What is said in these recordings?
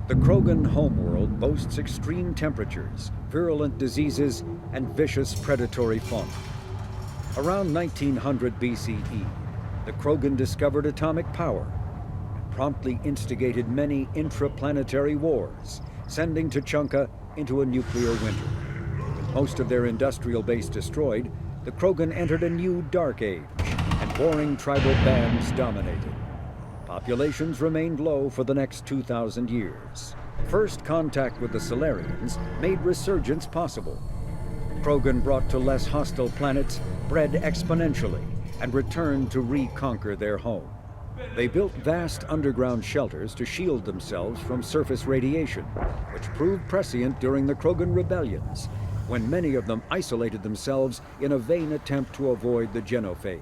The Krogan homeworld boasts extreme temperatures, virulent diseases, and vicious predatory fauna. Around 1900 BCE, the Krogan discovered atomic power and promptly instigated many intraplanetary wars, sending Tuchanka into a nuclear winter. With most of their industrial base destroyed, the Krogan entered a new dark age, and warring tribal bands dominated. Populations remained low for the next 2,000 years. First contact with the Solarians made resurgence possible. Krogan brought to less hostile planets bred exponentially and returned to reconquer their home. They built vast underground shelters to shield themselves from surface radiation, which proved prescient during the Krogan rebellions, when many of them isolated themselves in a vain attempt to avoid the genophage.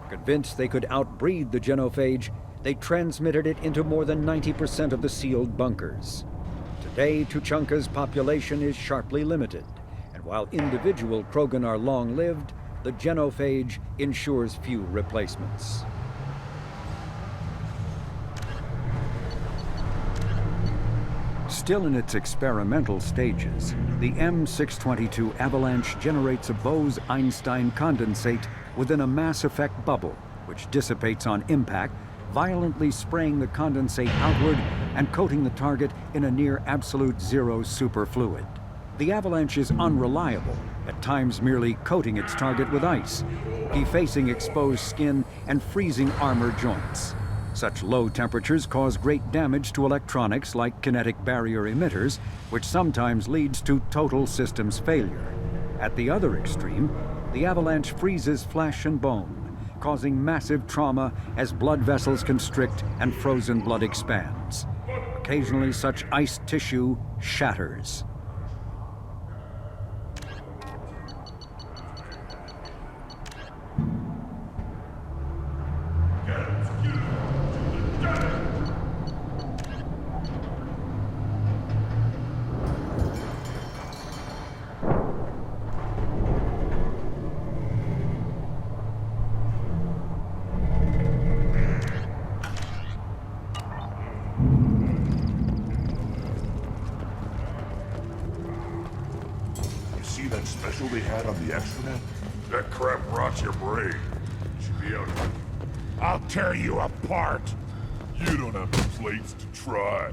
Convinced they could outbreed the genophage, they transmitted it into more than 90% of the sealed bunkers. Today, Tuchanka's population is sharply limited, and while individual Krogan are long-lived, the genophage ensures few replacements. Still in its experimental stages, the M622 Avalanche generates a Bose-Einstein condensate within a mass effect bubble, which dissipates on impact, violently spraying the condensate outward and coating the target in a near absolute zero superfluid. The Avalanche is unreliable, at times merely coating its target with ice, defacing exposed skin and freezing armor joints. Such low temperatures cause great damage to electronics like kinetic barrier emitters, which sometimes leads to total systems failure. At the other extreme, the Avalanche freezes flesh and bone, causing massive trauma as blood vessels constrict and frozen blood expands. Occasionally, such ice tissue shatters. That special they had on the extranet? That crap rots your brain. Should be out. I'll tear you apart. You don't have the plates to try.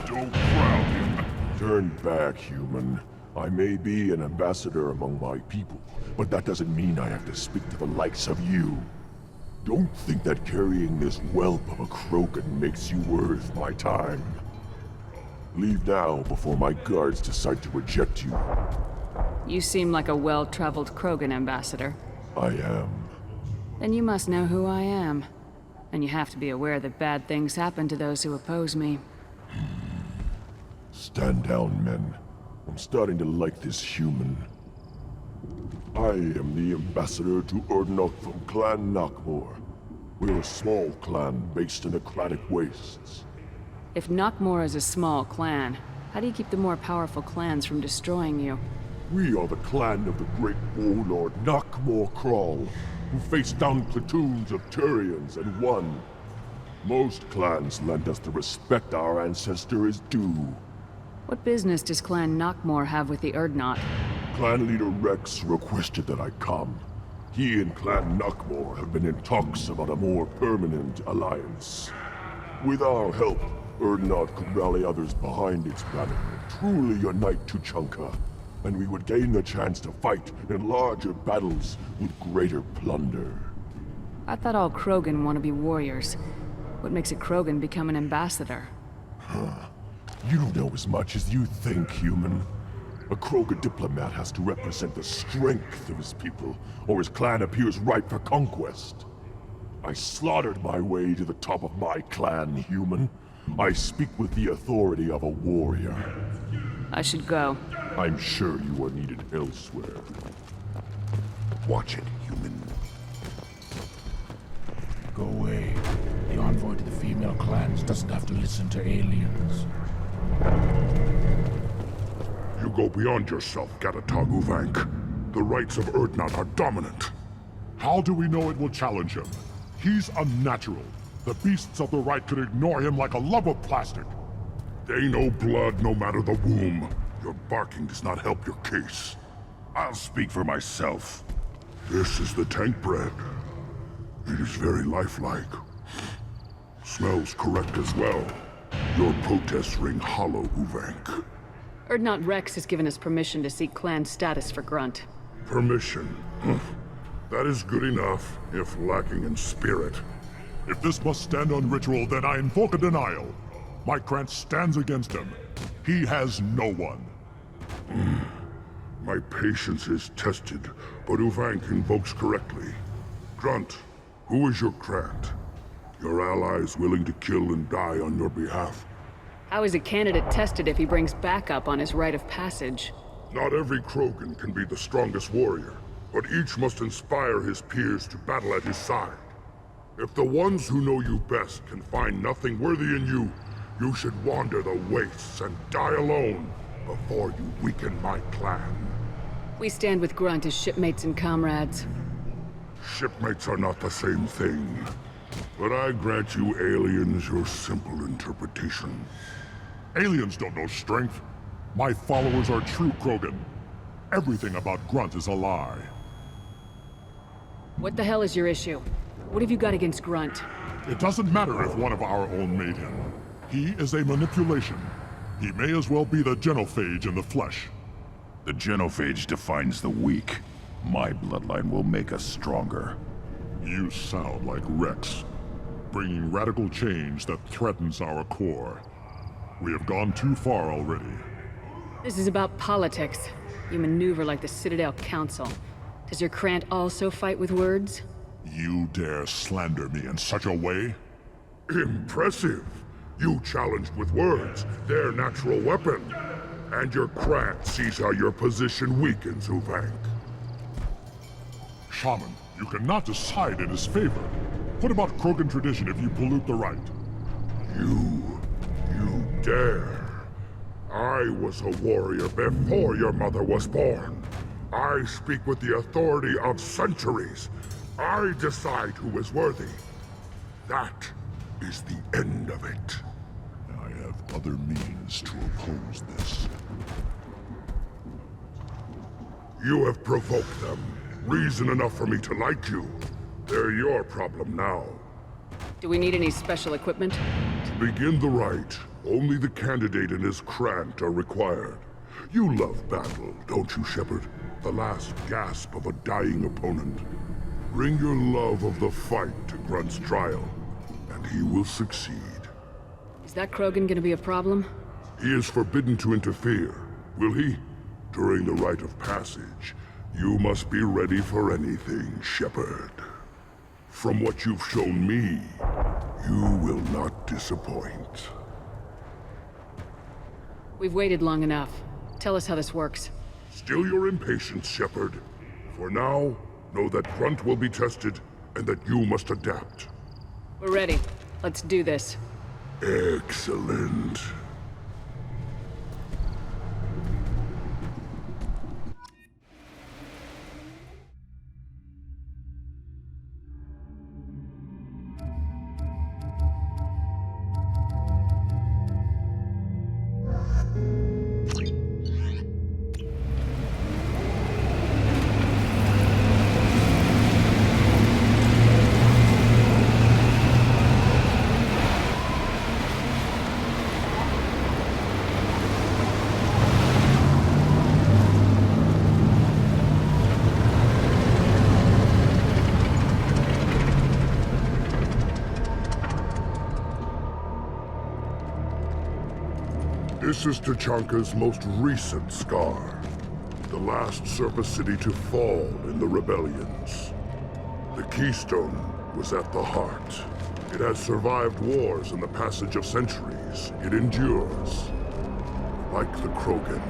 Don't crowd him. Turn back, human. I may be an ambassador among my people, but that doesn't mean I have to speak to the likes of you. Don't think that carrying this whelp of a Krogan makes you worth my time. Leave now before my guards decide to eject you. You seem like a well-traveled Krogan ambassador. I am. Then you must know who I am. And you have to be aware that bad things happen to those who oppose me. Stand down, men. I'm starting to like this human. I am the ambassador to Urdnot from Clan Knockmore. We're a small clan based in the Kratic Wastes. If Knockmore is a small clan, how do you keep the more powerful clans from destroying you? We are the clan of the great warlord Knockmore Crawl, who faced down platoons of Turians and won. Most clans lend us the respect our ancestor is due. What business does Clan Knockmore have with the Urdnot? Clan leader Rex requested that I come. He and Clan Knockmore have been in talks about a more permanent alliance. With our help, Urdnot could rally others behind its banner and truly unite Tuchanka, and we would gain the chance to fight in larger battles with greater plunder. I thought all Krogan want to be warriors. What makes a Krogan become an ambassador? You don't know as much as you think, human. A Krogan diplomat has to represent the strength of his people, or his clan appears ripe for conquest. I slaughtered my way to the top of my clan, human. I speak with the authority of a warrior. I should go. I'm sure you are needed elsewhere. Watch it, human. Go away. The envoy to the female clans doesn't have to listen to aliens. You go beyond yourself, Gatatag Uvank. The rights of Urdnot are dominant. How do we know it will challenge him? He's unnatural. The beasts of the right could ignore him like a lump of plastic. They know blood no matter the womb. Your barking does not help your case. I'll speak for myself. This is the tank bread. It is very lifelike. Smells correct as well. Your protests ring hollow, Uvank. Urdnot Rex has given us permission to seek clan status for Grunt. Permission. That is good enough, if lacking in spirit. If this must stand on ritual, then I invoke a denial. My Krant stands against him. He has no one. My patience is tested, but Uvank invokes correctly. Grunt, who is your Krant? Your allies willing to kill and die on your behalf? How is a candidate tested if he brings backup on his rite of passage? Not every Krogan can be the strongest warrior, but each must inspire his peers to battle at his side. If the ones who know you best can find nothing worthy in you, you should wander the wastes and die alone before you weaken my clan. We stand with Grunt as shipmates and comrades. Shipmates are not the same thing. But I grant you aliens your simple interpretation. Aliens don't know strength. My followers are true Krogan. Everything about Grunt is a lie. What the hell is your issue? What have you got against Grunt? It doesn't matter if one of our own made him. He is a manipulation. He may as well be the genophage in the flesh. The genophage defines the weak. My bloodline will make us stronger. You sound like Rex, bringing radical change that threatens our core. We have gone too far already. This is about politics. You maneuver like the Citadel Council. Does your Krant also fight with words? You dare slander me in such a way? Impressive! You challenged with words, their natural weapon. And your Krant sees how your position weakens, Uvank. Shaman, you cannot decide in his favor. What about Krogan tradition if you pollute the rite? You dare. I was a warrior before your mother was born. I speak with the authority of centuries. I decide who is worthy. That is the end of it. I have other means to oppose this. You have provoked them. Reason enough for me to like you. They're your problem now. Do we need any special equipment? To begin the rite, only the candidate and his Krant are required. You love battle, don't you, Shepard? The last gasp of a dying opponent. Bring your love of the fight to Grunt's trial, and he will succeed. Is that Krogan gonna be a problem? He is forbidden to interfere, will he? During the rite of passage, you must be ready for anything, Shepard. From what you've shown me, you will not disappoint. We've waited long enough. Tell us how this works. Still your impatience, Shepard. For now, know that Grunt will be tested, and that you must adapt. We're ready. Let's do this. Excellent. This is Tachanka's most recent scar. The last surface city to fall in the rebellions. The Keystone was at the heart. It has survived wars and the passage of centuries. It endures. Like the Krogan.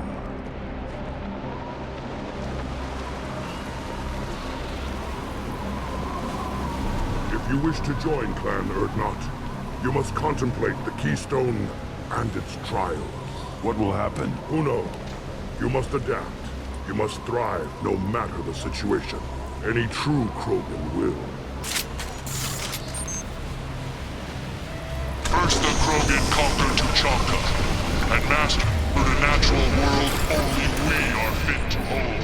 If you wish to join Clan Urdnot, you must contemplate the Keystone and its trials. What will happen? Who knows? You must adapt. You must thrive no matter the situation. Any true Krogan will. First the Krogan conquered Tuchanka, and mastered a natural world only we are fit to hold.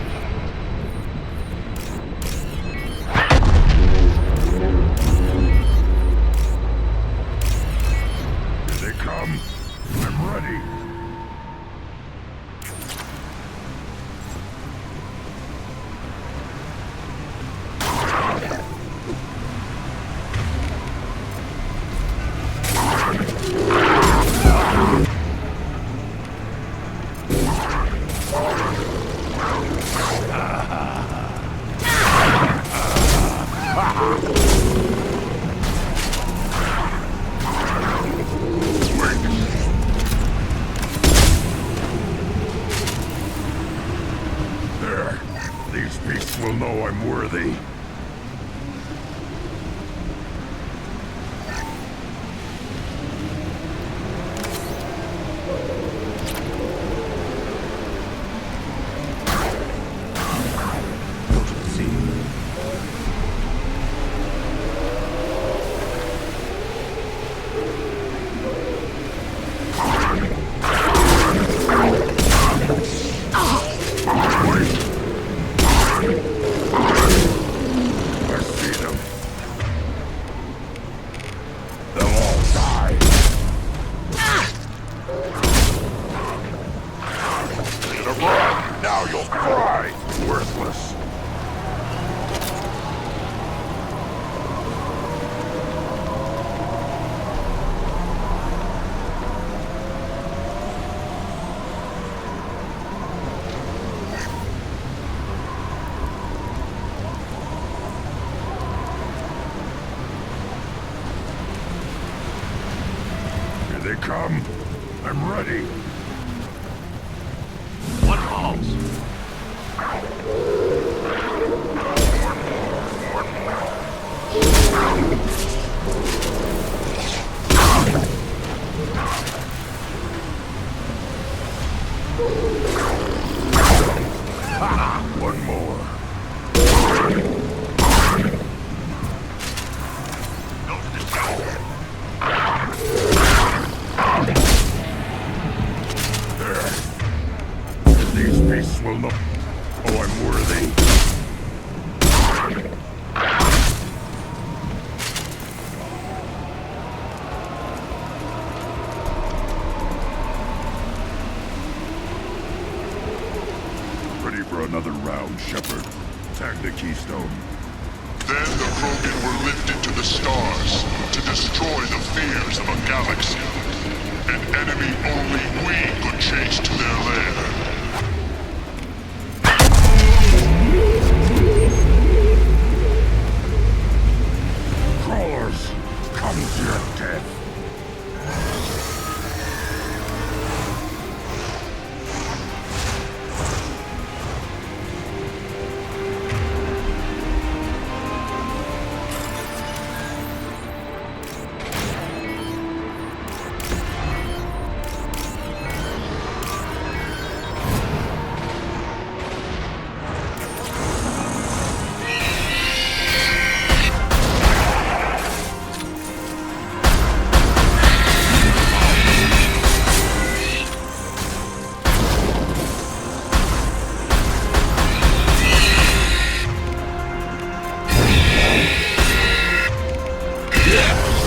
Here they come. I'm ready. There. These beasts will know I'm worthy. I see them. They'll all die. Get a run! Now you'll cry! Worthless. Here they come. I'm ready. What falls? One more. These beasts will know. Oh, I'm worthy. Ready for another round, Shepard. Tag the keystone. Then the Krogan were lifted to the stars to destroy the fears of a galaxy. An enemy only we could chase to their lair. Crawlers, come to your death.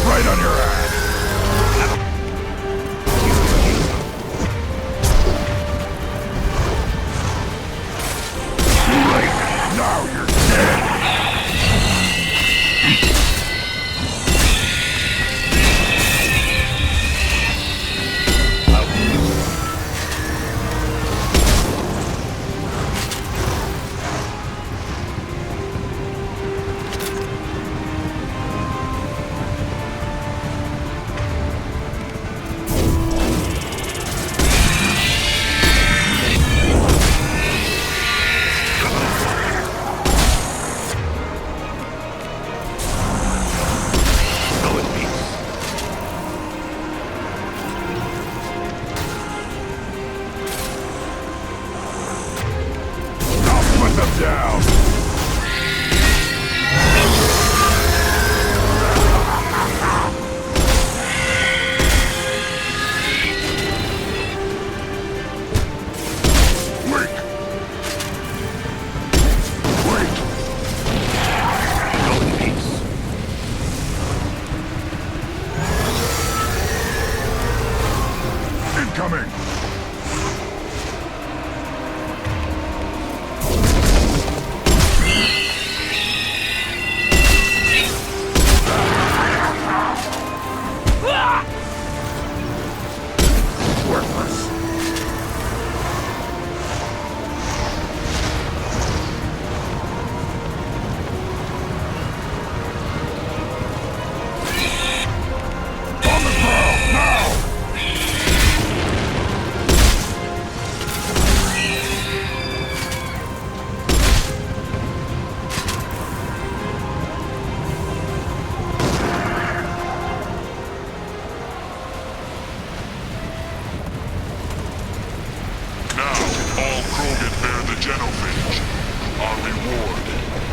Right on your ass. Right now you're dead. I'll put them down.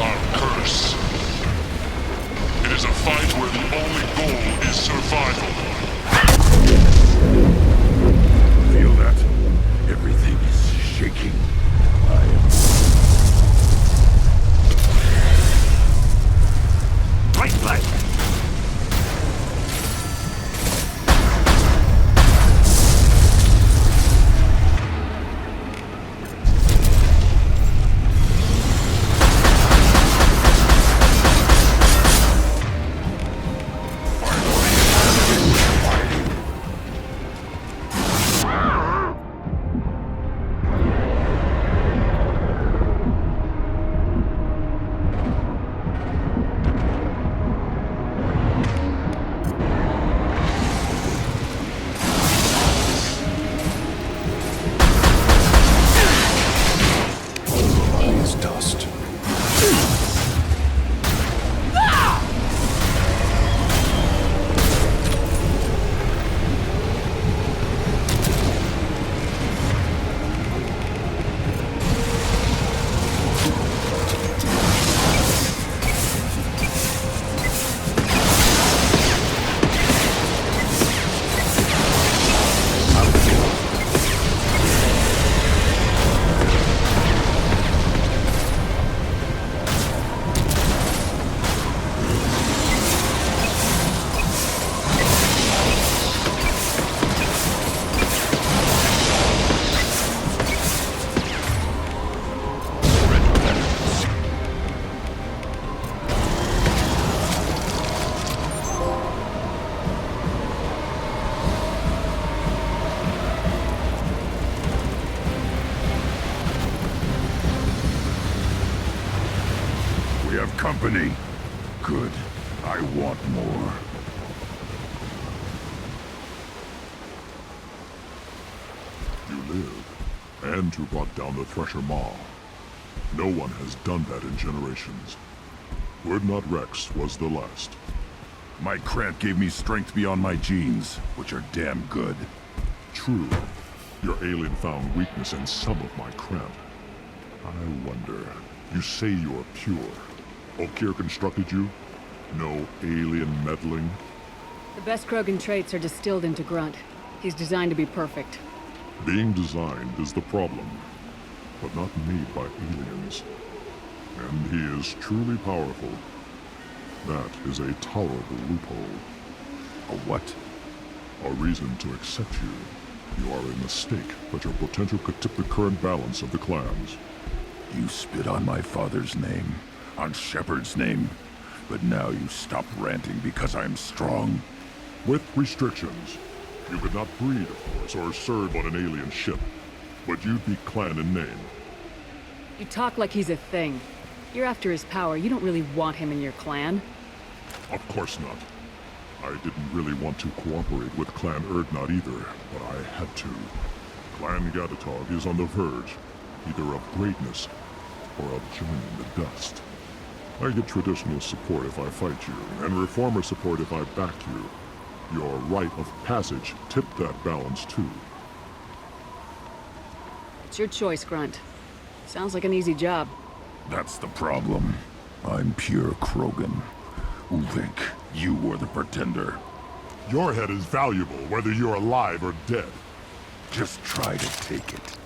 our curse. It is a fight where the only goal is survival. Feel that? Everything is shaking. I am... Right leg! Dust. We have company. Good. I want more. You live, and you brought down the Thresher Maw. No one has done that in generations. Urdnot Rex was the last. My Krant gave me strength beyond my genes, which are damn good. True, your alien found weakness in some of my Krant. I wonder, you say you're pure. Okir constructed you? No alien meddling? The best Krogan traits are distilled into Grunt. He's designed to be perfect. Being designed is the problem, but not made by aliens. And he is truly powerful. That is a tolerable loophole. A what? A reason to accept you. You are a mistake, but your potential could tip the current balance of the clans. You spit on my father's name, on Shepard's name, but now you stop ranting because I'm strong. With restrictions. You could not breed, of course, or serve on an alien ship. But you'd be clan in name. You talk like he's a thing. You're after his power. You don't really want him in your clan. Of course not. I didn't really want to cooperate with Clan Urdnot either, but I had to. Clan Gatatog is on the verge, either of greatness or of joining the dust. I get traditional support if I fight you, and reformer support if I back you. Your rite of passage tipped that balance too. It's your choice, Grunt. Sounds like an easy job. That's the problem. I'm pure Krogan. Uvik, you were the pretender. Your head is valuable, whether you're alive or dead. Just try to take it.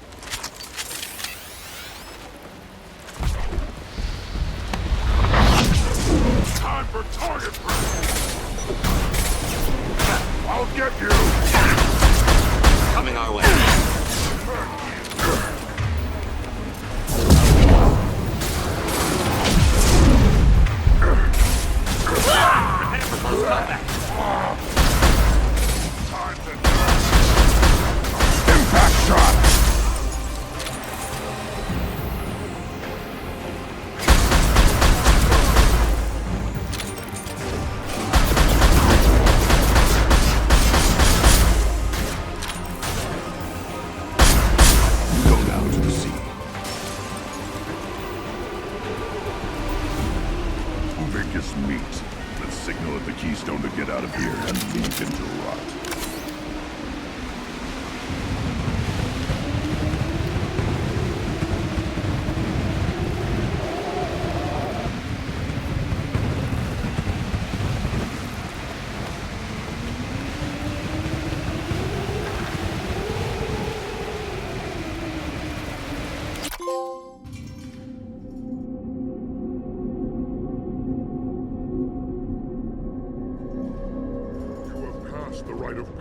Time for target practice! I'll get you! Coming our way. Prepare for close combat. Time to Impact shot! Meat. Let's signal at the Keystone to get out of here and leave him to rot.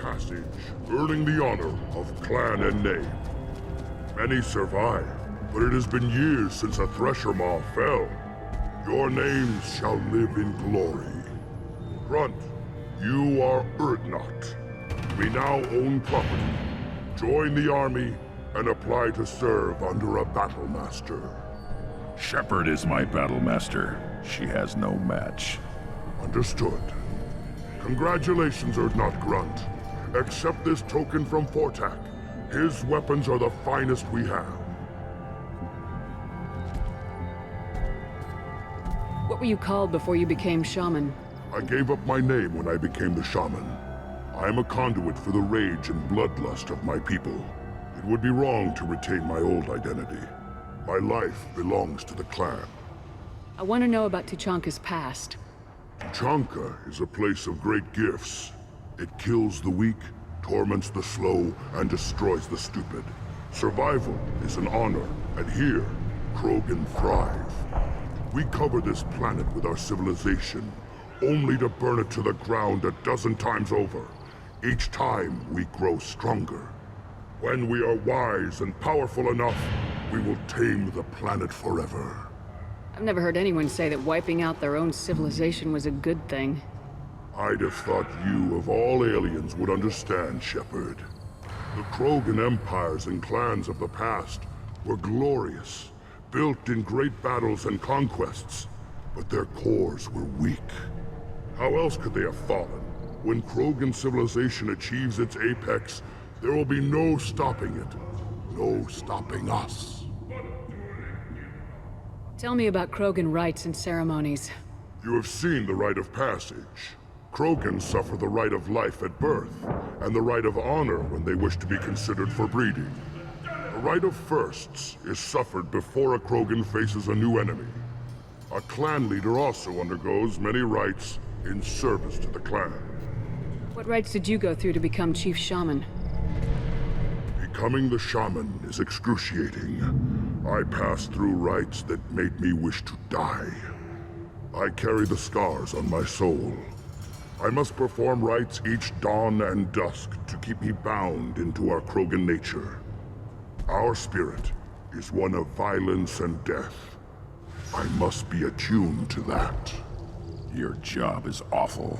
passage, earning the honor of clan and name. Many survive, but it has been years since a Thresher Maw fell. Your names shall live in glory. Grunt, you are Urdnot. We now own property. Join the army and apply to serve under a battle master. Shepard is my battle master. She has no match. Understood. Congratulations, Urdnot Grunt. Accept this token from Fortak. His weapons are the finest we have. What were you called before you became shaman? I gave up my name when I became the shaman. I am a conduit for the rage and bloodlust of my people. It would be wrong to retain my old identity. My life belongs to the clan. I want to know about Tuchanka's past. Tuchanka is a place of great gifts. It kills the weak, torments the slow, and destroys the stupid. Survival is an honor, and here, Krogan thrive. We cover this planet with our civilization, only to burn it to the ground a dozen times over. Each time, we grow stronger. When we are wise and powerful enough, we will tame the planet forever. I've never heard anyone say that wiping out their own civilization was a good thing. I'd have thought you, of all aliens, would understand, Shepard. The Krogan empires and clans of the past were glorious, built in great battles and conquests, but their cores were weak. How else could they have fallen? When Krogan civilization achieves its apex, there will be no stopping it. No stopping us. Tell me about Krogan rites and ceremonies. You have seen the rite of passage. Krogan suffer the rite of life at birth, and the rite of honor when they wish to be considered for breeding. The rite of firsts is suffered before a Krogan faces a new enemy. A clan leader also undergoes many rites in service to the clan. What rites did you go through to become Chief Shaman? Becoming the shaman is excruciating. I passed through rites that made me wish to die. I carry the scars on my soul. I must perform rites each dawn and dusk to keep me bound into our Krogan nature. Our spirit is one of violence and death. I must be attuned to that. Your job is awful.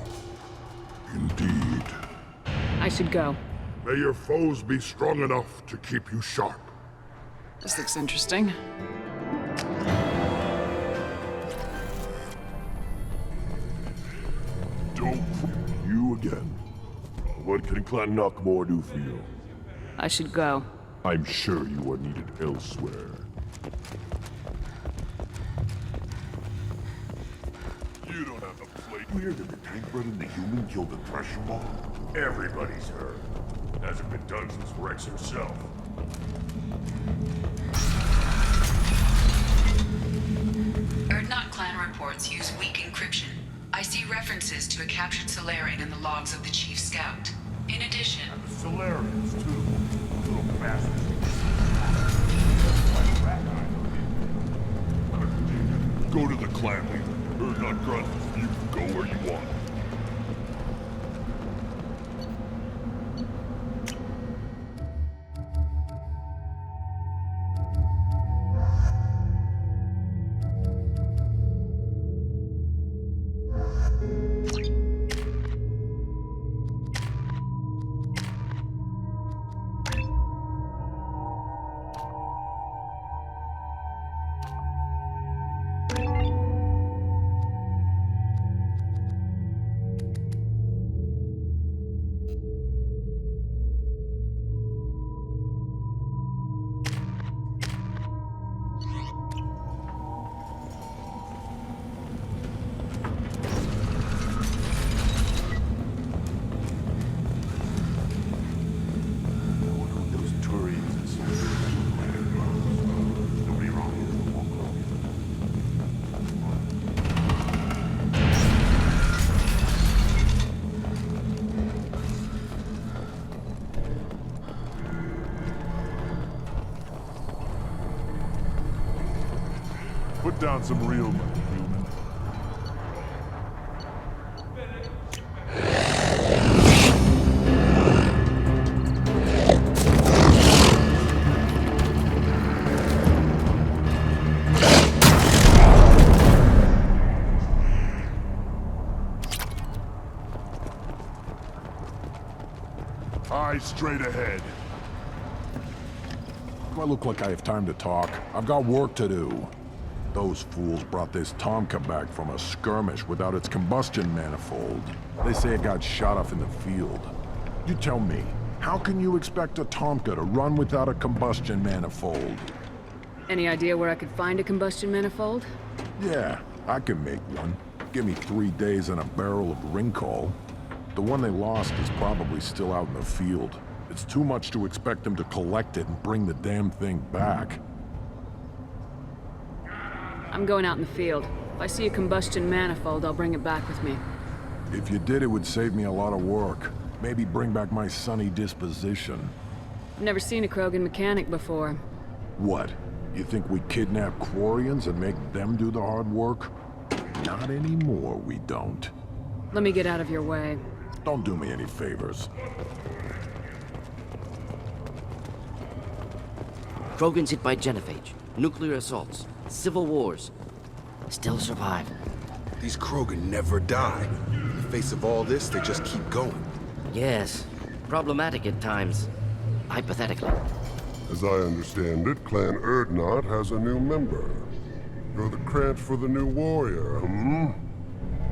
Indeed. I should go. May your foes be strong enough to keep you sharp. This looks interesting. Don't you again. What can Clan Knockmore do for you? I should go. I'm sure you are needed elsewhere. You don't have the plate. You hear that the tank bred and the human killed the Thresher Maw? Everybody's heard. Hasn't been done since Rex himself. Urdnot clan reports use weak encryption. I see references to a captured Solarian in the logs of the Chief Scout. In addition... And the Solarians, too. Little bastards. Go to the clan leader. Urdnot Grunt. You can go where you want. Put down some real money, human. Eyes straight ahead. Do I look like I have time to talk? I've got work to do. Those fools brought this Tomka back from a skirmish without its combustion manifold. They say it got shot off in the field. You tell me, how can you expect a Tomka to run without a combustion manifold? Any idea where I could find a combustion manifold? Yeah, I can make one. Give me 3 days and a barrel of ring coal. The one they lost is probably still out in the field. It's too much to expect them to collect it and bring the damn thing back. I'm going out in the field. If I see a combustion manifold, I'll bring it back with me. If you did, it would save me a lot of work. Maybe bring back my sunny disposition. I've never seen a Krogan mechanic before. What? You think we kidnap Quarians and make them do the hard work? Not anymore, we don't. Let me get out of your way. Don't do me any favors. Krogan's hit by genophage, nuclear assaults, civil wars. Still survive. These Krogan never die. In the face of all this, they just keep going. Yes, problematic at times. Hypothetically. As I understand it, Clan Erdnot has a new member. You're the Krant for the new warrior, hmm?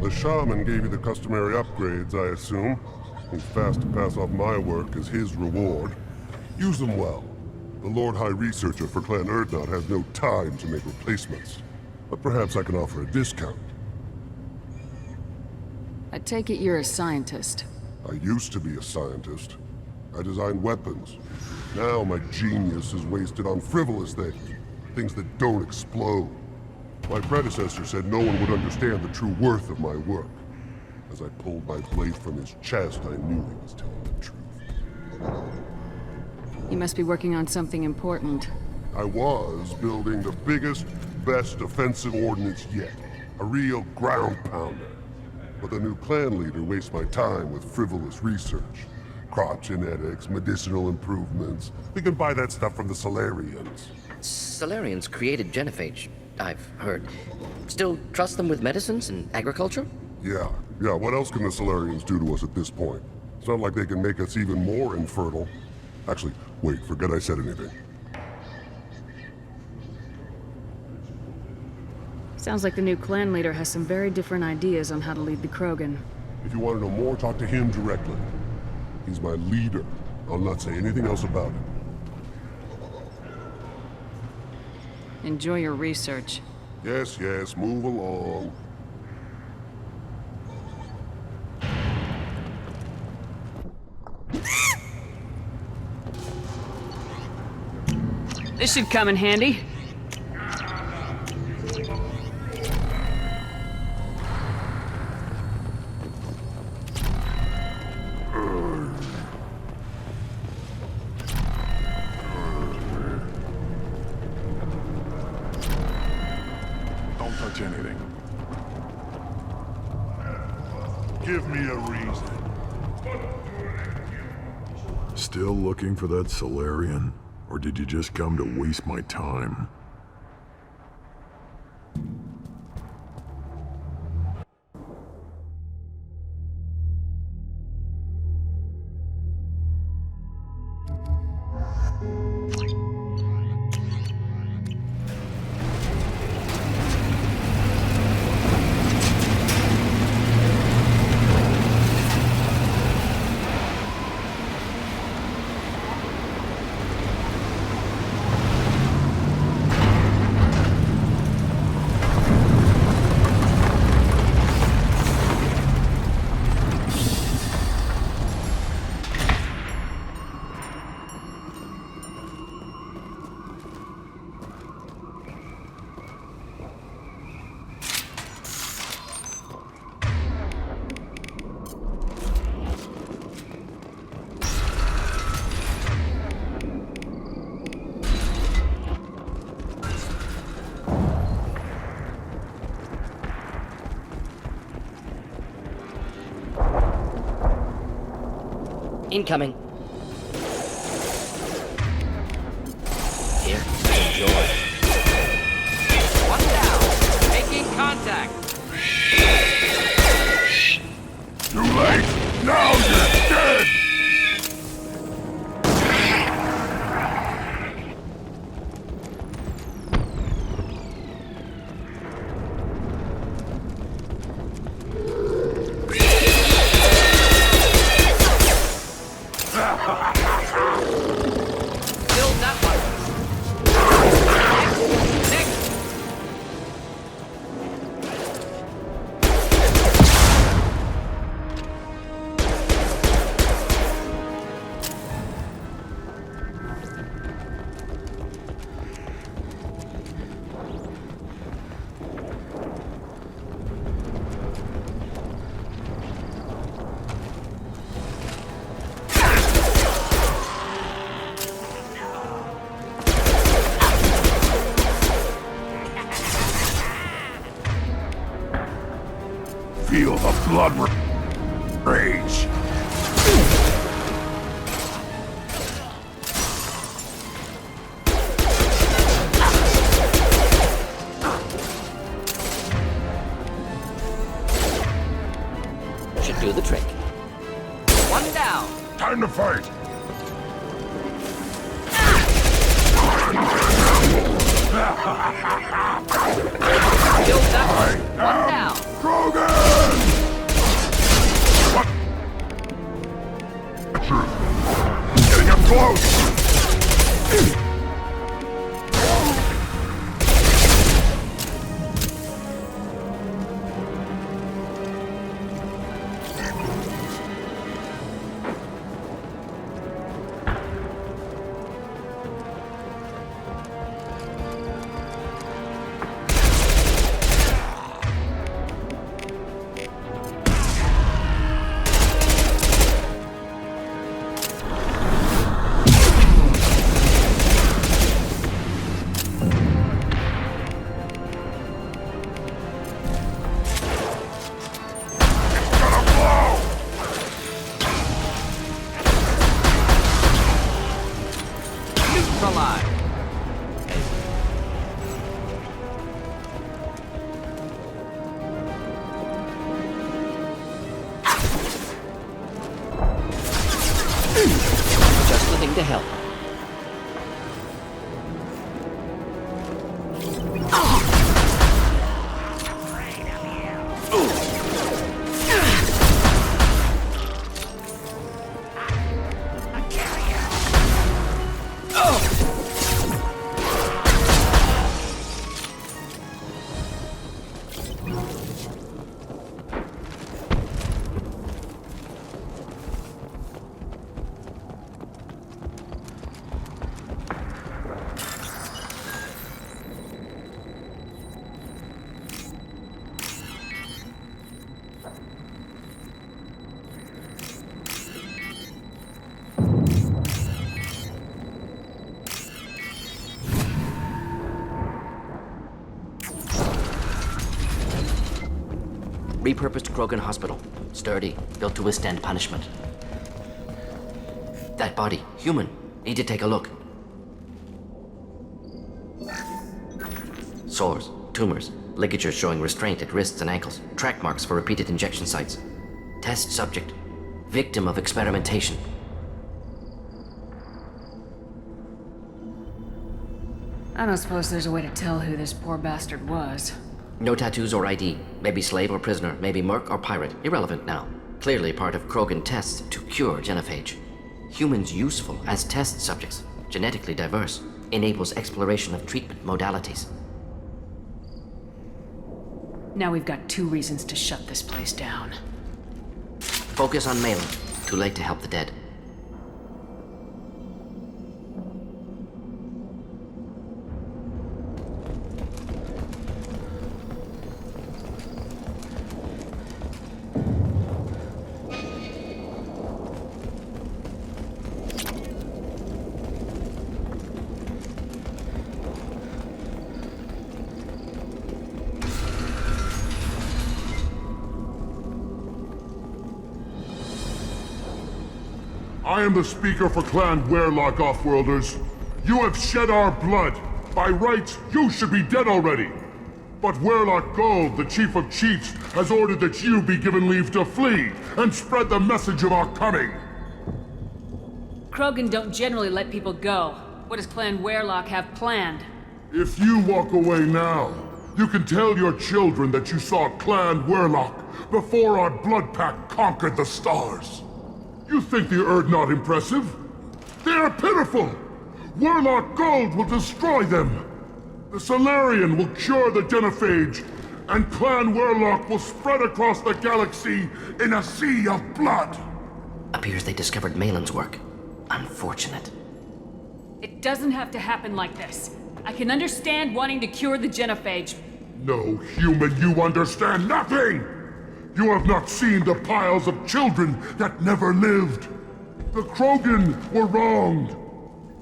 The shaman gave you the customary upgrades, I assume. He's fast to pass off my work as his reward. Use them well. The Lord High Researcher for Clan Erdnot has no time to make replacements. But perhaps I can offer a discount. I take it you're a scientist. I used to be a scientist. I designed weapons. Now my genius is wasted on frivolous things. Things that don't explode. My predecessor said no one would understand the true worth of my work. As I pulled my blade from his chest, I knew he was telling the truth. You must be working on something important. I was building the biggest, best offensive ordnance yet. A real ground pounder. But the new clan leader wastes my time with frivolous research. Crop genetics, medicinal improvements. We can buy that stuff from the Solarians. Solarians created genophage, I've heard. Still trust them with medicines and agriculture? Yeah. What else can the Solarians do to us at this point? It's not like they can make us even more infertile. Actually, wait, forget I said anything. Sounds like the new clan leader has some very different ideas on how to lead the Krogan. If you want to know more, talk to him directly. He's my leader. I'll not say anything else about it. Enjoy your research. Yes, move along. This should come in handy. Don't touch anything. Give me a reason. Still looking for that Solarian? Or did you just come to waste my time? Incoming. Here, enjoy. One down. Making contact. Too late! Now you're dead! Feel the blood rage. Should do the trick. One down. Time to fight. Killed that one. One down. Krogan! What? Getting up close! Neutralized. Just the thing to help. Repurposed Krogan hospital. Sturdy, built to withstand punishment. That body, human. Need to take a look. Sores, tumors, ligatures showing restraint at wrists and ankles, track marks for repeated injection sites. Test subject. Victim of experimentation. I don't suppose there's a way to tell who this poor bastard was. No tattoos or ID. Maybe slave or prisoner, maybe merc or pirate. Irrelevant now. Clearly part of Krogan tests to cure genophage. Humans useful as test subjects. Genetically diverse. Enables exploration of treatment modalities. Now we've got 2 reasons to shut this place down. Focus on Malin. Too late to help the dead. I am the speaker for Clan Werelock, Offworlders. You have shed our blood. By rights, you should be dead already. But Werelock Gold, the Chief of Chiefs, has ordered that you be given leave to flee and spread the message of our coming. Krogan don't generally let people go. What does Clan Werelock have planned? If you walk away now, you can tell your children that you saw Clan Werelock before our blood pact conquered the stars. You think the Erd not impressive? They are pitiful! Werelock Gold will destroy them! The Solarian will cure the genophage, and Clan Werelock will spread across the galaxy in a sea of blood! Appears they discovered Malin's work. Unfortunate. It doesn't have to happen like this. I can understand wanting to cure the genophage. No, human, you understand nothing! You have not seen the piles of children that never lived. The Krogan were wronged.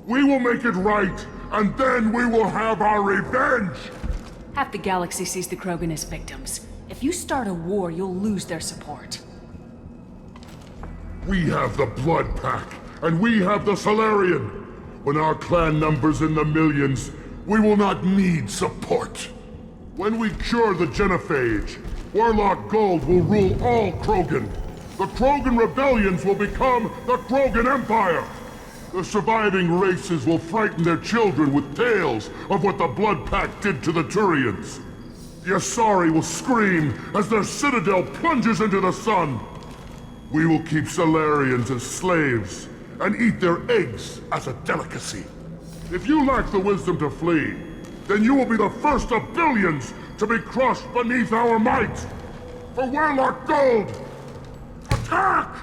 We will make it right, and then we will have our revenge! Half the galaxy sees the Krogan as victims. If If you start a war, you'll lose their support. We have the Blood Pack, and we have the Solarian. When our clan numbers in the millions, we will not need support. When we cure the Genophage, Warlock Gold will rule all Krogan. The Krogan rebellions will become the Krogan Empire. The surviving races will frighten their children with tales of what the Blood Pack did to the Turians. The Asari will scream as their citadel plunges into the sun. We will keep Solarians as slaves and eat their eggs as a delicacy. If you lack the wisdom to flee, then you will be the first of billions to be crushed beneath our might. For Warlock Gold, attack!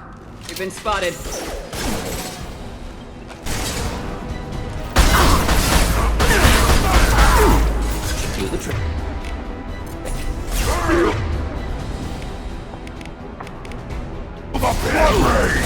You've been spotted. Do the trick. The Blood Rain!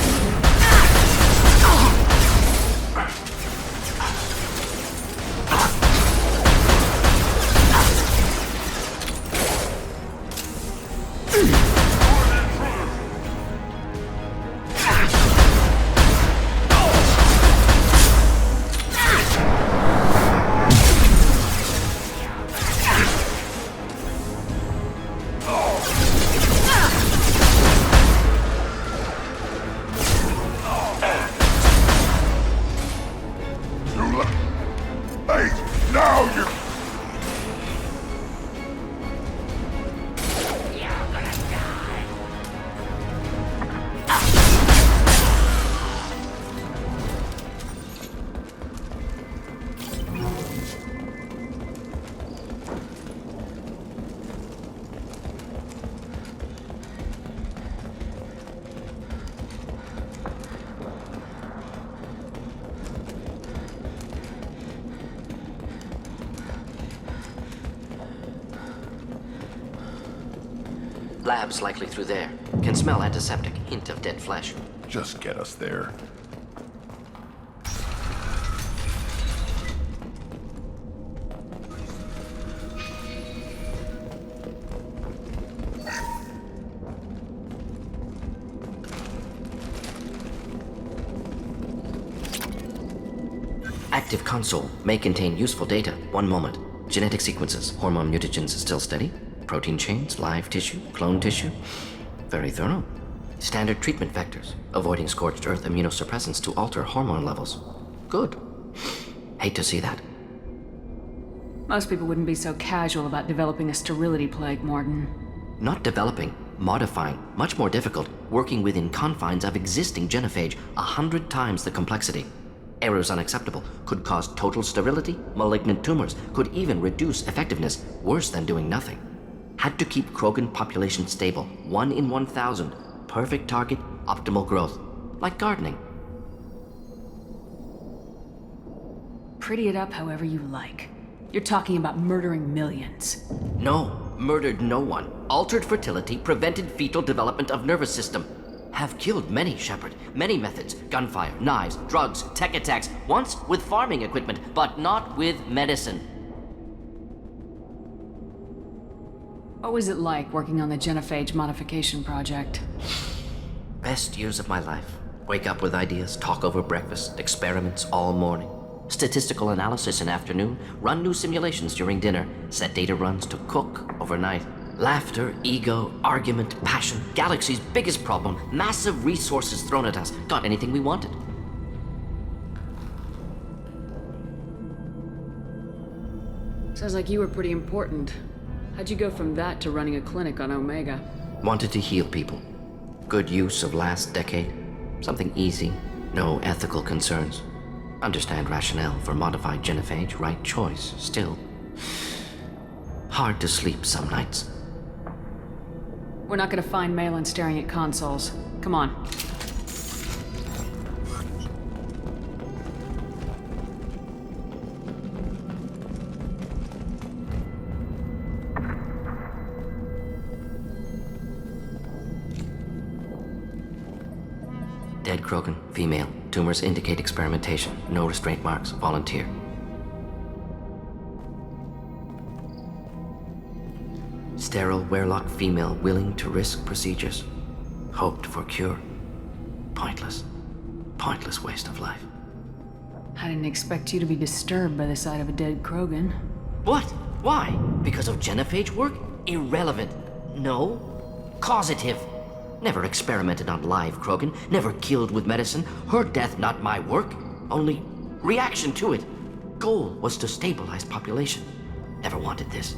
Lab's likely through there. Can smell antiseptic, hint of dead flesh. Just get us there. Active console may contain useful data. One moment. Genetic sequences, hormone mutagens still steady. Protein chains, live tissue, clone tissue. Very thorough. Standard treatment vectors, avoiding scorched earth immunosuppressants to alter hormone levels. Good. Hate to see that. Most people wouldn't be so casual about developing a sterility plague, Morden. Not developing, modifying, much more difficult, working within confines of existing genophage, 100 times the complexity. Errors unacceptable, could cause total sterility, malignant tumors, could even reduce effectiveness, worse than doing nothing. Had to keep Krogan population stable, 1 in 1,000. Perfect target, optimal growth. Like gardening. Pretty it up however you like. You're talking about murdering millions. No, murdered no one. Altered fertility, prevented fetal development of nervous system. Have killed many, Shepard. Many methods. Gunfire, knives, drugs, tech attacks. Once with farming equipment, but not with medicine. What was it like working on the genophage modification project? Best years of my life. Wake up with ideas, talk over breakfast, experiments all morning. Statistical analysis in afternoon, run new simulations during dinner, set data runs to cook overnight. Laughter, ego, argument, passion, galaxy's biggest problem, massive resources thrown at us. Got anything we wanted. Sounds like you were pretty important. How'd you go from that to running a clinic on Omega? Wanted to heal people. Good use of last decade. Something easy, no ethical concerns. Understand rationale for modified genophage, right choice, still. Hard to sleep some nights. We're not gonna find Malin staring at consoles. Come on. Dead Krogan, female. Tumors indicate experimentation. No restraint marks. Volunteer. Sterile Werlock female willing to risk procedures. Hoped for cure. Pointless. Pointless waste of life. I didn't expect you to be disturbed by the sight of a dead Krogan. What? Why? Because of genophage work? Irrelevant. No. Causative. Never experimented on live Krogan. Never killed with medicine. Her death not my work. Only reaction to it. Goal was to stabilize population. Never wanted this.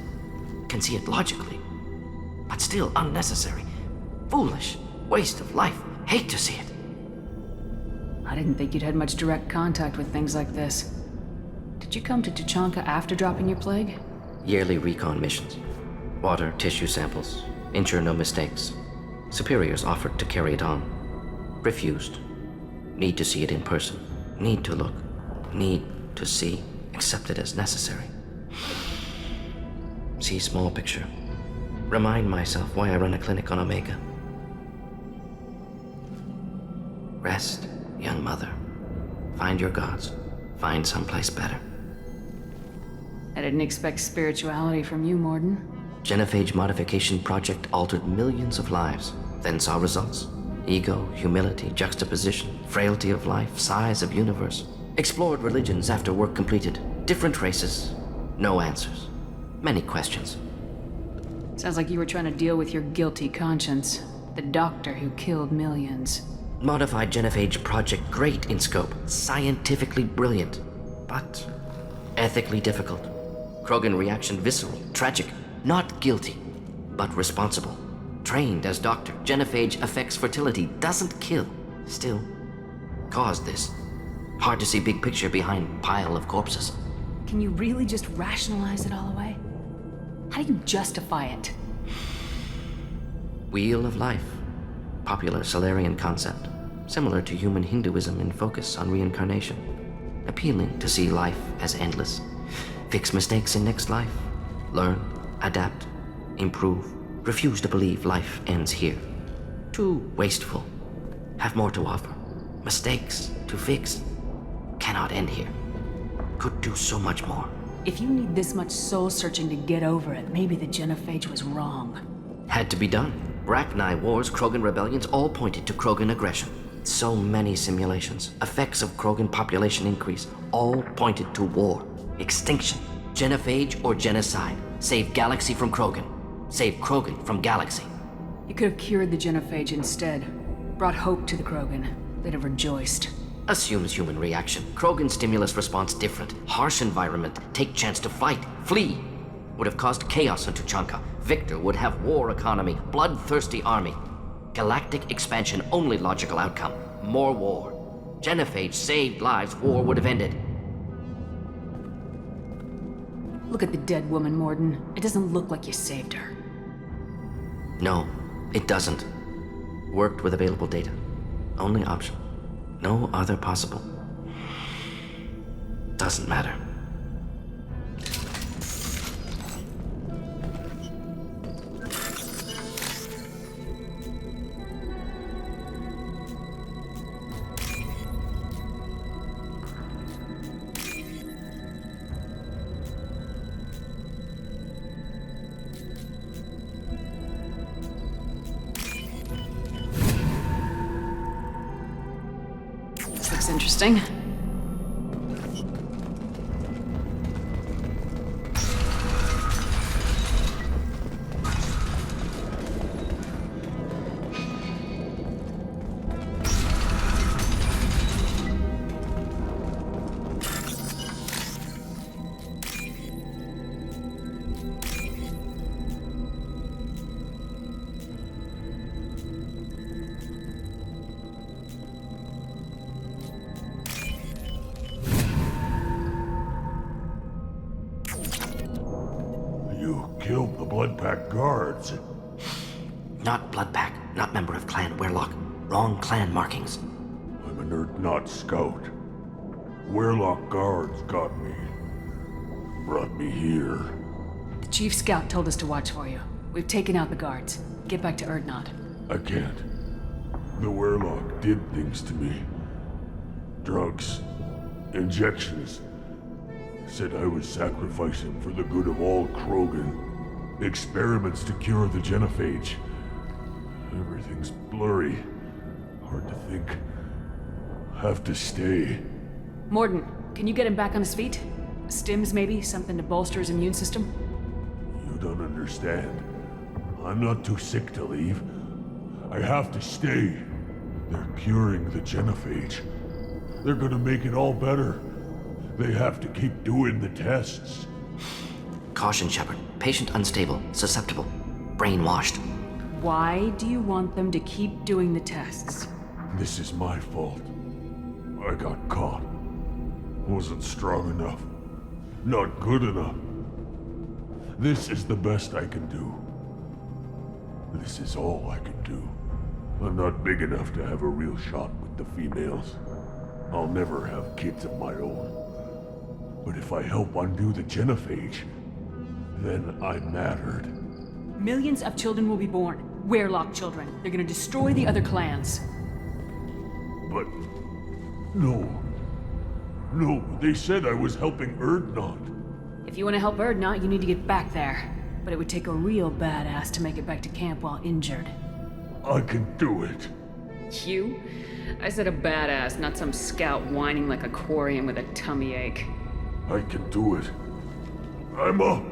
Can see it logically. But still unnecessary. Foolish. Waste of life. Hate to see it. I didn't think you'd had much direct contact with things like this. Did you come to Tuchanka after dropping your plague? Yearly recon missions. Water, tissue samples. Ensure no mistakes. Superiors offered to carry it on. Refused. Need to see it in person. Need to look. Need to see. Accepted as necessary. See small picture. Remind myself why I run a clinic on Omega. Rest, young mother. Find your gods. Find someplace better. I didn't expect spirituality from you, Morden. Genophage modification project altered millions of lives, then saw results. Ego, humility, juxtaposition, frailty of life, size of universe. Explored religions after work completed. Different races. No answers. Many questions. Sounds like you were trying to deal with your guilty conscience. The doctor who killed millions. Modified genophage project great in scope. Scientifically brilliant. But ethically difficult. Krogan reaction visceral, tragic. Not guilty, but responsible. Trained as doctor, genophage affects fertility, doesn't kill. Still, caused this. Hard to see big picture behind pile of corpses. Can you really just rationalize it all away? How do you justify it? Wheel of life. Popular Solarian concept. Similar to human Hinduism in focus on reincarnation. Appealing to see life as endless. Fix mistakes in next life. Learn, adapt, improve. Refuse to believe life ends here. Too wasteful. Have more to offer. Mistakes to fix. Cannot end here. Could do so much more. If you need this much soul-searching to get over it, maybe the genophage was wrong. Had to be done. Rachni wars, Krogan rebellions, all pointed to Krogan aggression. So many simulations. Effects of Krogan population increase. All pointed to war. Extinction. Genophage or genocide. Save galaxy from Krogan. Save Krogan from galaxy. You could have cured the genophage instead. Brought hope to the Krogan. They'd have rejoiced. Assumes human reaction. Krogan stimulus response different. Harsh environment. Take chance to fight. Flee. Would have caused chaos in Tuchanka. Victor would have war economy. Bloodthirsty army. Galactic expansion only logical outcome. More war. Genophage saved lives. War would have ended. Look at the dead woman, Morden. It doesn't look like you saved her. No, it doesn't. Worked with available data. Only option. No other possible. Doesn't matter. This looks interesting. You killed the Blood Pack guards. Not Bloodpack, not member of Clan Werlock. Wrong clan markings. I'm an Urdnot scout. Werlock guards got me. Brought me here. The Chief Scout told us to watch for you. We've taken out the guards. Get back to Urdnot. I can't. The Werlock did things to me. Drugs. Injections. Said I was sacrificing for the good of all Krogan. Experiments to cure the genophage. Everything's blurry. Hard to think. Have to stay. Morden, can you get him back on his feet? Stims, maybe? Something to bolster his immune system? You don't understand. I'm not too sick to leave. I have to stay. They're curing the genophage. They're gonna make it all better. They have to keep doing the tests. Caution, Shepard. Patient unstable, susceptible, brainwashed. Why do you want them to keep doing the tests? This is my fault. I got caught. Wasn't strong enough. Not good enough. This is the best I can do. This is all I can do. I'm not big enough to have a real shot with the females. I'll never have kids of my own. But if I help undo the genophage, then I mattered. Millions of children will be born. Werelock children. They're gonna destroy the other clans. But... No. No, they said I was helping Erdnot. If you want to help Erdnot, you need to get back there. But it would take a real badass to make it back to camp while injured. I can do it. You? I said a badass, not some scout whining like a quarian with a tummy ache. I can do it. I'm up.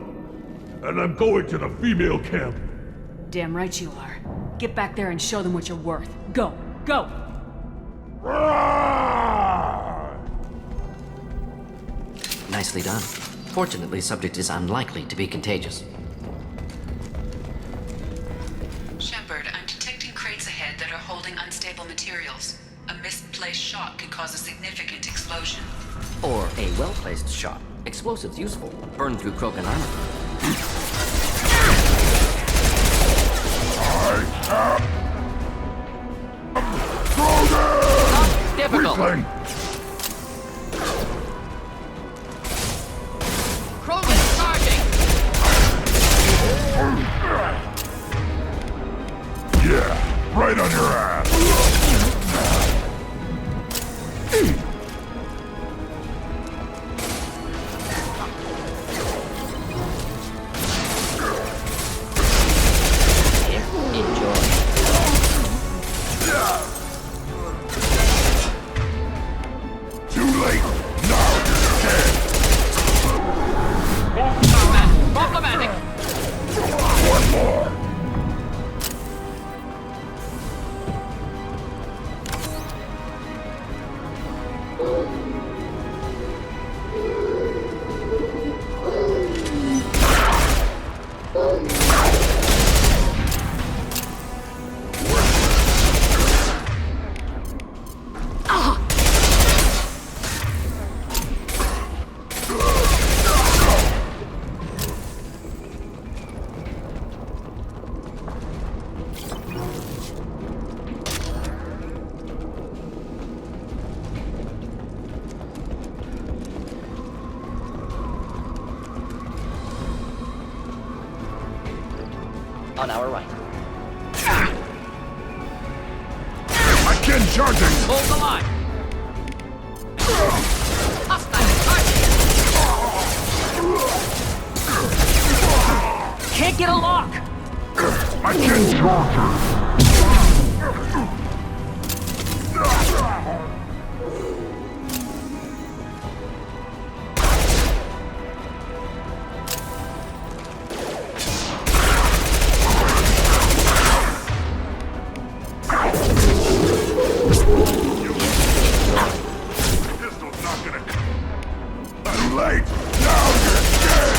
And I'm going to the female camp. Damn right you are. Get back there and show them what you're worth. Go! Go! Nicely done. Fortunately, subject is unlikely to be contagious. Shepard, I'm detecting crates ahead that are holding unstable materials. A misplaced shot could cause a significant explosion. Or a well-placed shot. Explosives useful. Burn through Krogan armor. Not difficult. Krogan charging. Yeah, right on your ass. Too late. Now you're dead. Problematic. One more. On our right. Again charging. Hold the line. Hostile charging. Can't get a lock! Again charging. Late! Now you're dead!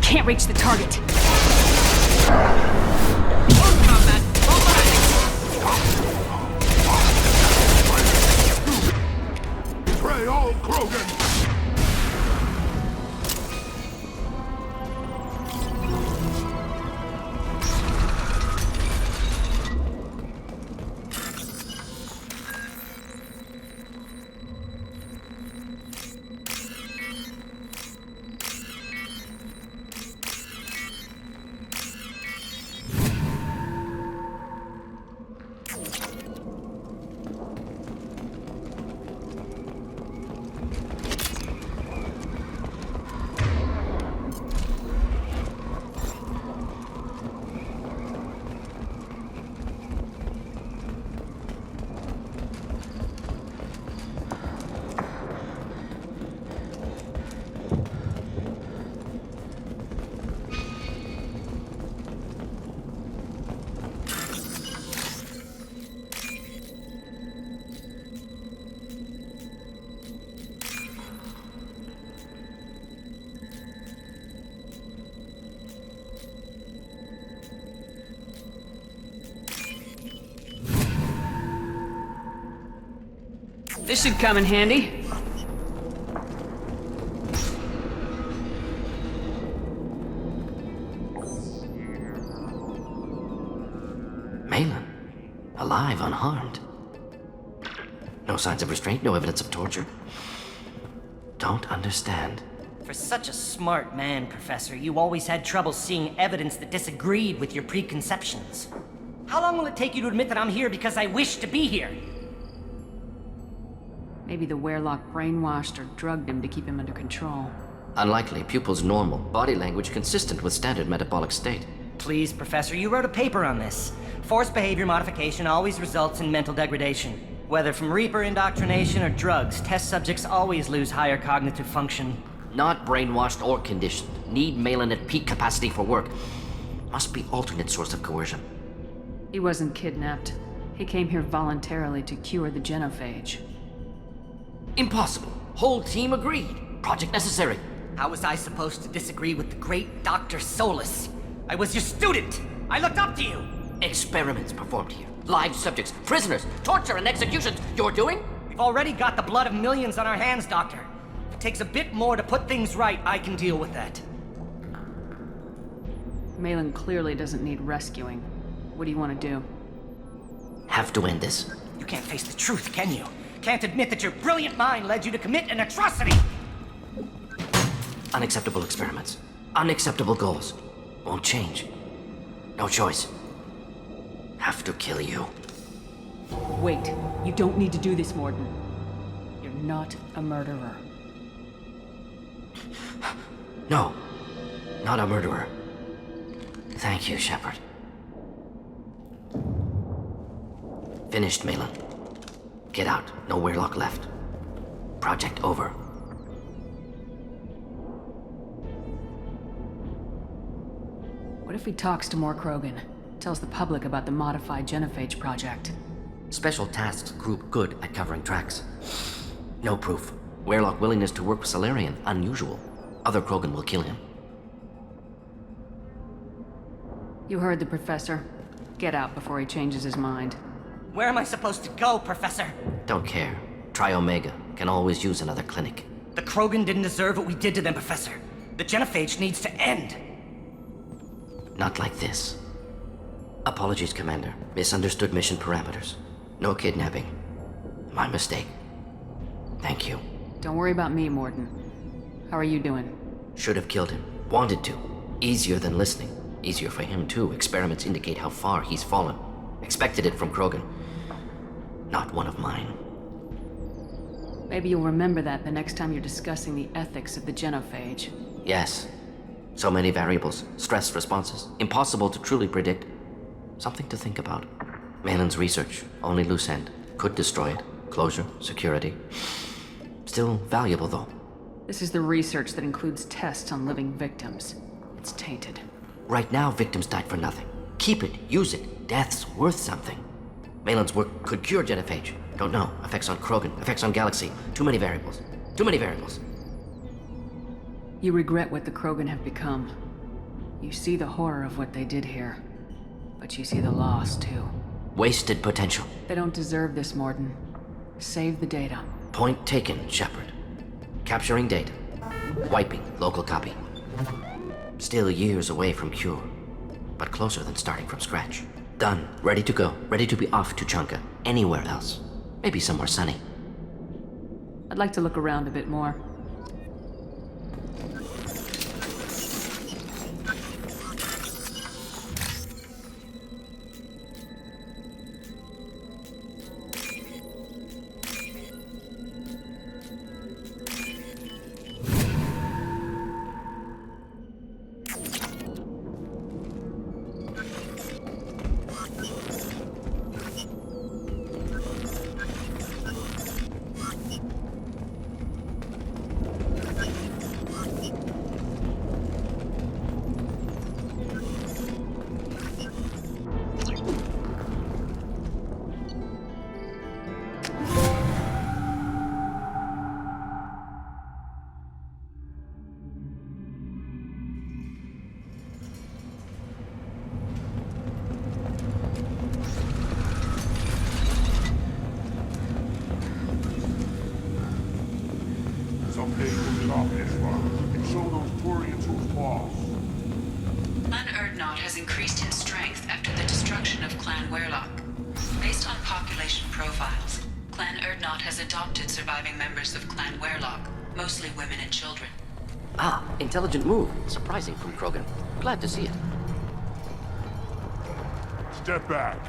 Can't reach the target. This should come in handy. Malin, alive, unharmed. No signs of restraint, no evidence of torture. Don't understand. For such a smart man, Professor, you always had trouble seeing evidence that disagreed with your preconceptions. How long will it take you to admit that I'm here because I wish to be here? Maybe the Werelock brainwashed or drugged him to keep him under control. Unlikely. Pupil's normal. Body language consistent with standard metabolic state. Please, Professor, you wrote a paper on this. Forced behavior modification always results in mental degradation. Whether from Reaper indoctrination or drugs, test subjects always lose higher cognitive function. Not brainwashed or conditioned. Need Malin at peak capacity for work. Must be alternate source of coercion. He wasn't kidnapped. He came here voluntarily to cure the genophage. Impossible. Whole team agreed. Project necessary. How was I supposed to disagree with the great Dr. Solus? I was your student! I looked up to you! Experiments performed here. Live subjects, prisoners, torture and executions. You're doing? We've already got the blood of millions on our hands, Doctor. If it takes a bit more to put things right, I can deal with that. Malin clearly doesn't need rescuing. What do you want to do? Have to end this. You can't face the truth, can you? Can't admit that your brilliant mind led you to commit an atrocity! Unacceptable experiments. Unacceptable goals. Won't change. No choice. Have to kill you. Wait. You don't need to do this, Morden. You're not a murderer. No. Not a murderer. Thank you, Shepard. Finished, Malin. Get out. No Werelock left. Project over. What if he talks to more Krogan? Tells the public about the modified genophage project? Special tasks group good at covering tracks. No proof. Werelock willingness to work with Salarian, unusual. Other Krogan will kill him. You heard the professor. Get out before he changes his mind. Where am I supposed to go, Professor? Don't care. Try Omega. Can always use another clinic. The Krogan didn't deserve what we did to them, Professor. The genophage needs to end. Not like this. Apologies, Commander. Misunderstood mission parameters. No kidnapping. My mistake. Thank you. Don't worry about me, Morden. How are you doing? Should have killed him. Wanted to. Easier than listening. Easier for him, too. Experiments indicate how far he's fallen. Expected it from Krogan. Not one of mine. Maybe you'll remember that the next time you're discussing the ethics of the genophage. Yes. So many variables. Stress responses. Impossible to truly predict. Something to think about. Malin's research. Only loose end. Could destroy it. Closure. Security. Still valuable, though. This is the research that includes tests on living victims. It's tainted. Right now, victims died for nothing. Keep it. Use it. Death's worth something. Malin's work could cure genophage. Don't know. Effects on Krogan. Effects on Galaxy. Too many variables. Too many variables. You regret what the Krogan have become. You see the horror of what they did here. But you see the loss, too. Wasted potential. They don't deserve this, Morden. Save the data. Point taken, Shepard. Capturing data. Wiping local copy. Still years away from cure. But closer than starting from scratch. Done. Ready to go. Ready to be off to Chunka. Anywhere else. Maybe somewhere sunny. I'd like to look around a bit more. stop this one and show those Turians who's boss. Clan Urdnot has increased in strength after the destruction of Clan Werlock. Based on population profiles, Clan Urdnot has adopted surviving members of Clan Werlock, mostly women and children. Ah, intelligent move. Surprising from Krogan. Glad to see it. Step back.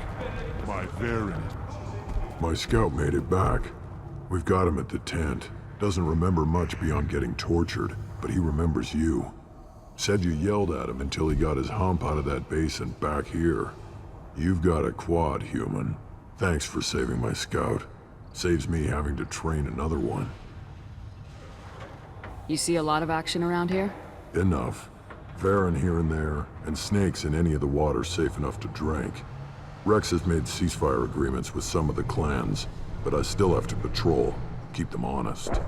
My Varen. My scout made it back. We've got him at the tent. Doesn't remember much beyond getting tortured, but he remembers you. Said you yelled at him until he got his hump out of that basin back here. You've got a quad, human. Thanks for saving my scout. Saves me having to train another one. You see a lot of action around here? Enough. Varen here and there, and snakes in any of the water safe enough to drink. Rex has made ceasefire agreements with some of the clans, but I still have to patrol, keep them honest.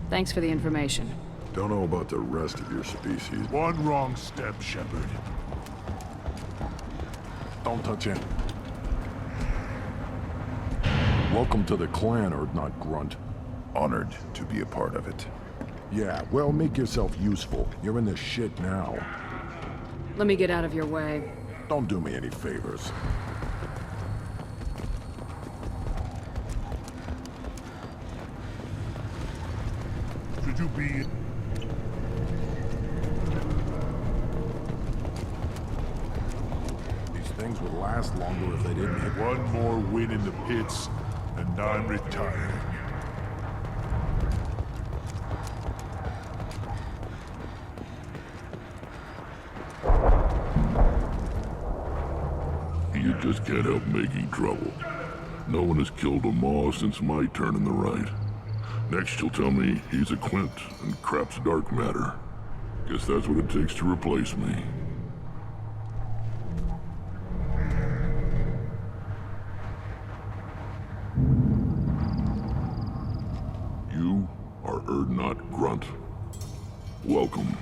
Thanks for the information. Don't know about the rest of your species. One wrong step, Shepard. Don't touch him. Welcome to the clan, Urdnot Grunt. Honored to be a part of it. Yeah, well, make yourself useful. You're in this shit now. Let me get out of your way. Don't do me any favors. Should you be... These things would last longer if they didn't hit. One more win in the pits, and I'm retiring. You just can't help making trouble. No one has killed a Maw since my turn in the right. Next you'll tell me he's a Quint and crap's dark matter. Guess that's what it takes to replace me. You are Urdnot Grunt. Welcome.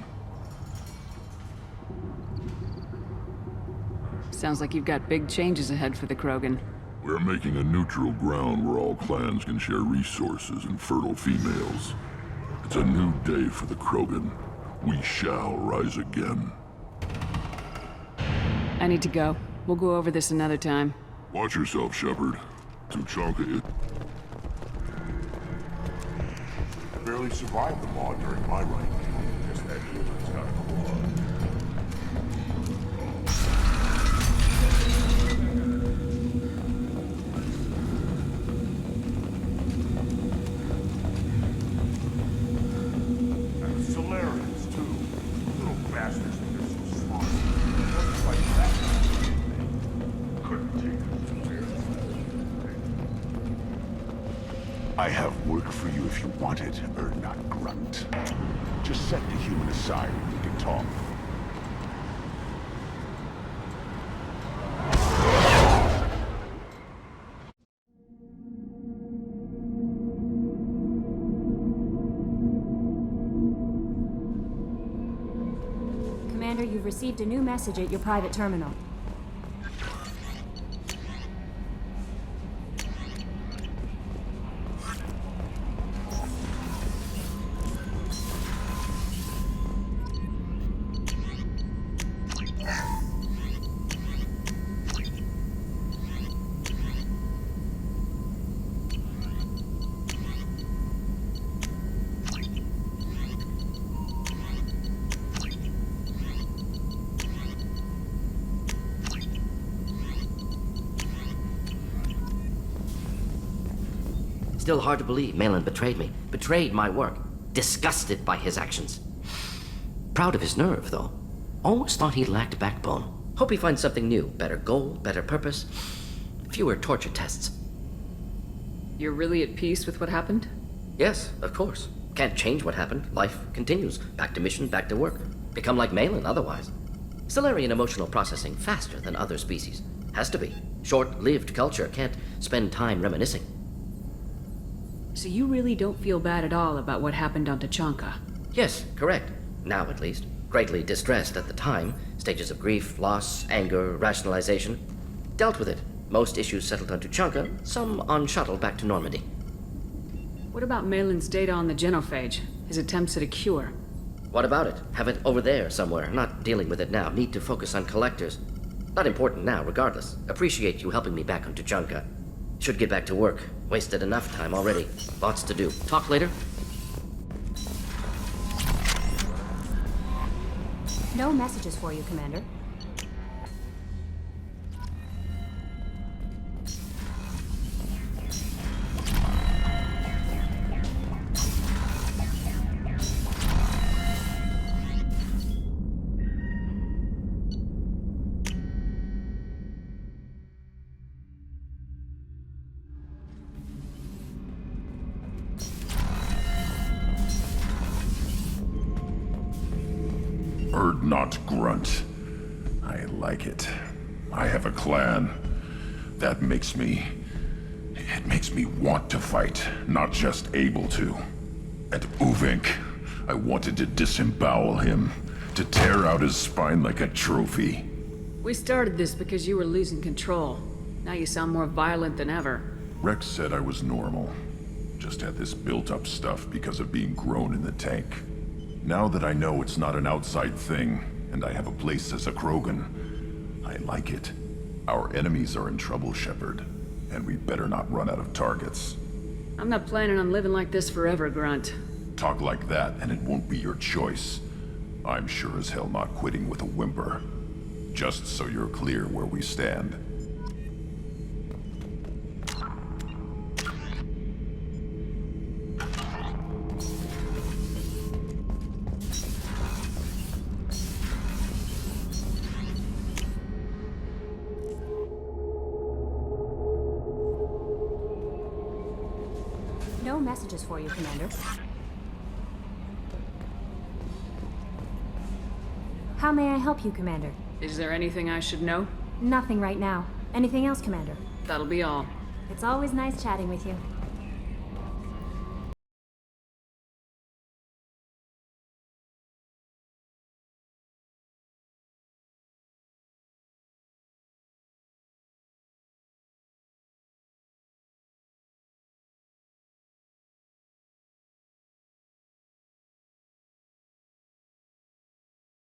Sounds like you've got big changes ahead for the Krogan. We're making a neutral ground where all clans can share resources and fertile females. It's a new day for the Krogan. We shall rise again. I need to go. We'll go over this another time. Watch yourself, Shepard. Tuchanka it. Barely survived the Maw during my reign. Guess that human's got a claw. I have work for you if you want it, Urdnot Grunt. Just set the human aside and we can talk. Commander, you've received a new message at your private terminal. Still hard to believe Malin betrayed me. Betrayed my work. Disgusted by his actions. Proud of his nerve, though. Almost thought he lacked backbone. Hope he finds something new. Better goal, better purpose. Fewer torture tests. You're really at peace with what happened? Yes, of course. Can't change what happened. Life continues. Back to mission, back to work. Become like Malin otherwise. Solarian emotional processing faster than other species. Has to be. Short-lived culture can't spend time reminiscing. So you really don't feel bad at all about what happened on Tuchanka? Yes, correct. Now at least. Greatly distressed at the time. Stages of grief, loss, anger, rationalization. Dealt with it. Most issues settled on Tuchanka, some on shuttle back to Normandy. What about Malin's data on the genophage? His attempts at a cure. What about it? Have it over there somewhere. Not dealing with it now. Need to focus on collectors. Not important now, regardless. Appreciate you helping me back on Tuchanka. Should get back to work. Wasted enough time already. Lots to do. Talk later? No messages for you, Commander. Not grunt. I like it. I have a clan. That makes me... It makes me want to fight, not just able to. And Uvink, I wanted to disembowel him, to tear out his spine like a trophy. We started this because you were losing control. Now you sound more violent than ever. Rex said I was normal. Just had this built-up stuff because of being grown in the tank. Now that I know it's not an outside thing, and I have a place as a Krogan, I like it. Our enemies are in trouble, Shepard, and we better not run out of targets. I'm not planning on living like this forever, Grunt. Talk like that, and it won't be your choice. I'm sure as hell not quitting with a whimper. Just so you're clear where we stand. No messages for you, Commander. How may I help you, Commander? Is there anything I should know? Nothing right now. Anything else, Commander? That'll be all. It's always nice chatting with you.